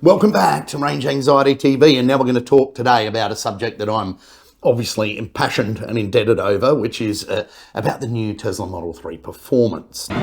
Welcome back to Range Anxiety TV, and now we're going to talk today about a subject that I'm obviously impassioned and indebted over, which is about the new Tesla Model 3 Performance. Now,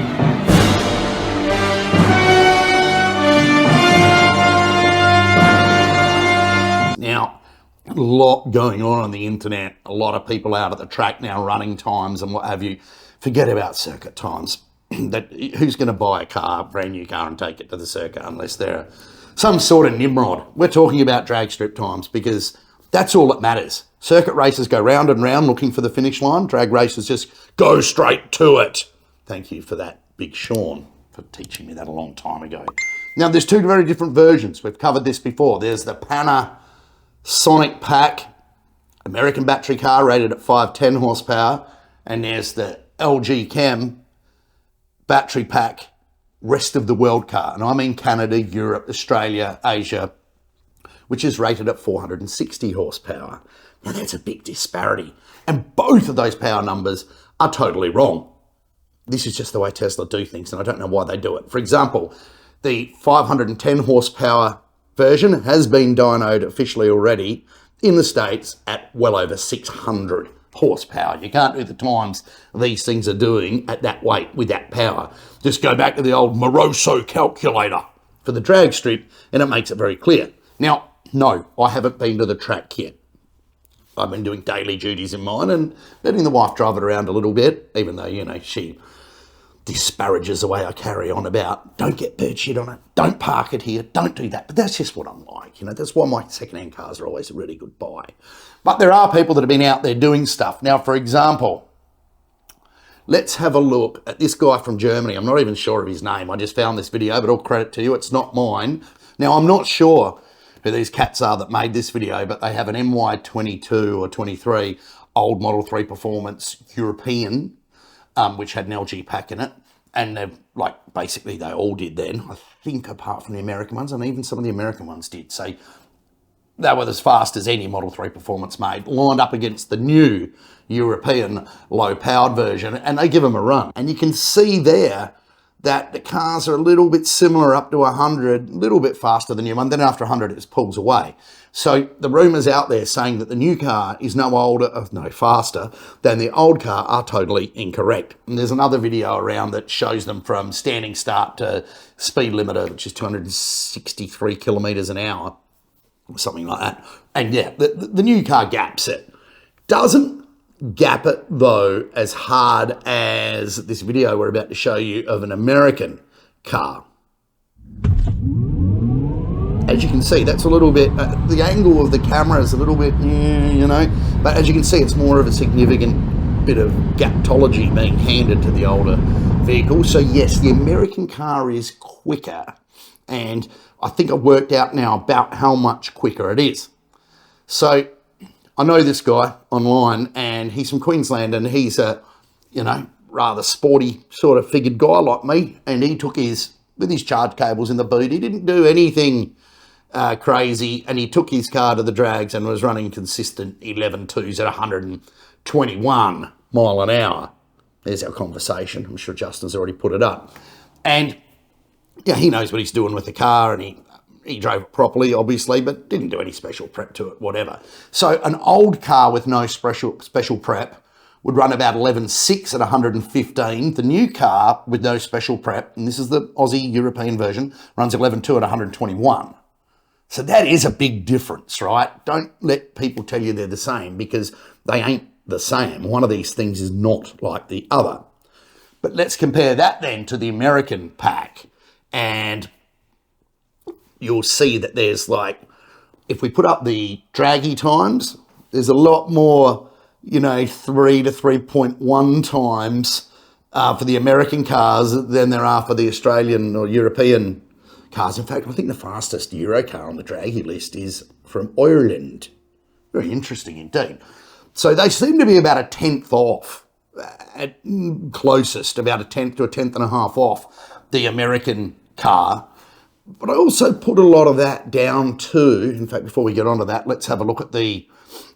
a lot going on the internet, a lot of people out at the track now running times and what have you. Forget about circuit times. Who's going to buy a car, brand new car, and take it to the circuit unless they're some sort of Nimrod? We're talking about drag strip times because that's all that matters. Circuit races go round and round looking for the finish line. Drag races just go straight to it. Thank you for that, Big Sean, for teaching me that a long time ago. Now, there's two very different versions. We've covered this before. There's the Panasonic Pack, American battery car rated at 510 horsepower, and there's the LG Chem battery pack rest of the world car, and I mean Canada, Europe, Australia, Asia, which is rated at 460 horsepower. Now that's a big disparity, and both of those power numbers are totally wrong. This is just the way Tesla do things, and I don't know why they do it. For example, the 510 horsepower version has been dynoed officially already in the States at well over 600 horsepower. You can't do the times these things are doing at that weight with that power. Just go back to the old Moroso calculator for the drag strip and it makes it very clear. Now, no, I haven't been to the track yet. I've been doing daily duties in mine and letting the wife drive it around a little bit, even though, you know, she disparages the way I carry on about don't get bird shit on it, don't park it here, don't do that. But that's just what I'm like, you know. That's why my second-hand cars are always a really good buy. But there are people that have been out there doing stuff. Now, for example, let's have a look at this guy from Germany. I'm not even sure of his name. I just found this video, but all credit to you. It's not mine. Now, I'm not sure who these cats are that made this video, but they have an MY22 or 23 old Model 3 Performance European, which had an LG pack in it. And they're like, basically they all did then, I think, apart from the American ones, and even some of the American ones did. So they were as fast as any Model 3 Performance made, lined up against the new European low-powered version, and they give them a run. And you can see there that the cars are a little bit similar up to 100, a little bit faster than the new one. Then after 100, it just pulls away. So the rumours out there saying that the new car is no faster than the old car are totally incorrect. And there's another video around that shows them from standing start to speed limiter, which is 263 kilometres an hour, or something like that. And yeah, the new car gaps it. Doesn't gap it, though, as hard as this video we're about to show you of an American car. As you can see, that's a little bit, the angle of the camera is a little bit, you know, but as you can see, it's more of a significant bit of gaptology being handed to the older vehicle. So yes, the American car is quicker, and I think I've worked out now about how much quicker it is. So I know this guy online, and he's from Queensland, and he's a, you know, rather sporty sort of figured guy like me, and he took with his charge cables in the boot, he didn't do anything crazy, and he took his car to the drags and was running consistent 11.2s at 121 mile an hour. There's our conversation. I'm sure Justin's already put it up. And yeah, he knows what he's doing with the car, and he drove it properly, obviously, but didn't do any special prep to it, whatever. So an old car with no special prep would run about 11.6 at 115. The new car with no special prep, and this is the Aussie European version, runs 11.2 at 121. So that is a big difference, right? Don't let people tell you they're the same, because they ain't the same. One of these things is not like the other. But let's compare that then to the American pack, and you'll see that there's like, if we put up the draggy times, there's a lot more, you know, 3 to 3.1 times for the American cars than there are for the Australian or European cars. In fact, I think the fastest Euro car on the draggy list is from Ireland. Very interesting indeed. So they seem to be about a tenth off, at closest, about a tenth to a tenth and a half off the American car. But I also put a lot of that down to, in fact, before we get onto that, let's have a look at the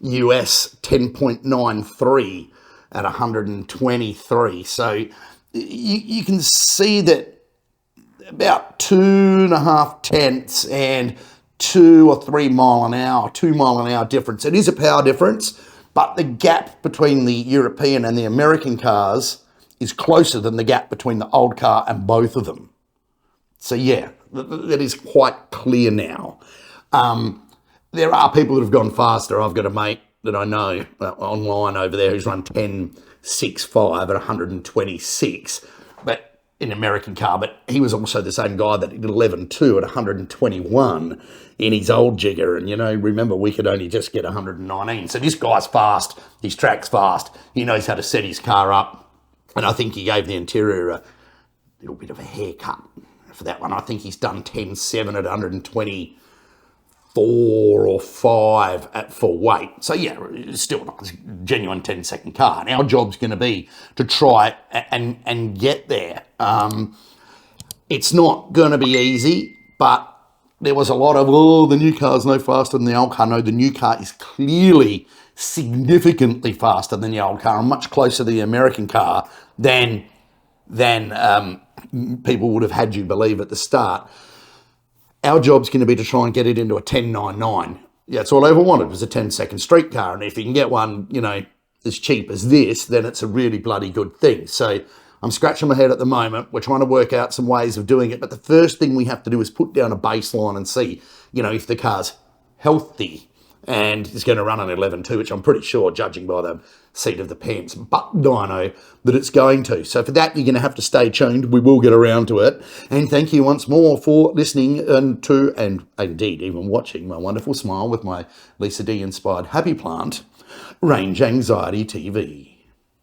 US 10.93 at 123. So you can see that about 2.5 tenths and 2 or 3 mile an hour, 2 mile an hour difference. It is a power difference, but the gap between the European and the American cars is closer than the gap between the old car and both of them. So yeah, that is quite clear now. There are people that have gone faster. I've got a mate that I know online over there who's run 10.65 at 126, but in an American car. But he was also the same guy that did 11.2 at 121 in his old Jigger. And, remember, we could only just get 119. So this guy's fast. His track's fast. He knows how to set his car up. And I think he gave the interior a little bit of a haircut for that one. I think he's done 10.7 at 124 or 5 at full weight. So yeah, it's still not a genuine 10-second car. And our job's going to be to try and get there. It's not going to be easy, but there was a lot of, the new car's no faster than the old car. No, the new car is clearly significantly faster than the old car and much closer to the American car than people would have had you believe at the start. Our job's going to be to try and get it into a 10.99. Yeah, that's all I ever wanted was a 10-second street car. And if you can get one, as cheap as this, then it's a really bloody good thing. So I'm scratching my head at the moment. We're trying to work out some ways of doing it. But the first thing we have to do is put down a baseline and see, if the car's healthy and it's going to run an 11.2, which I'm pretty sure, judging by the seat of the pants butt dyno, that it's going to. So for that, you're going to have to stay tuned. We will get around to it. And thank you once more for listening to, and indeed even watching my wonderful smile with my Lisa D inspired Happy Plant Range Anxiety TV.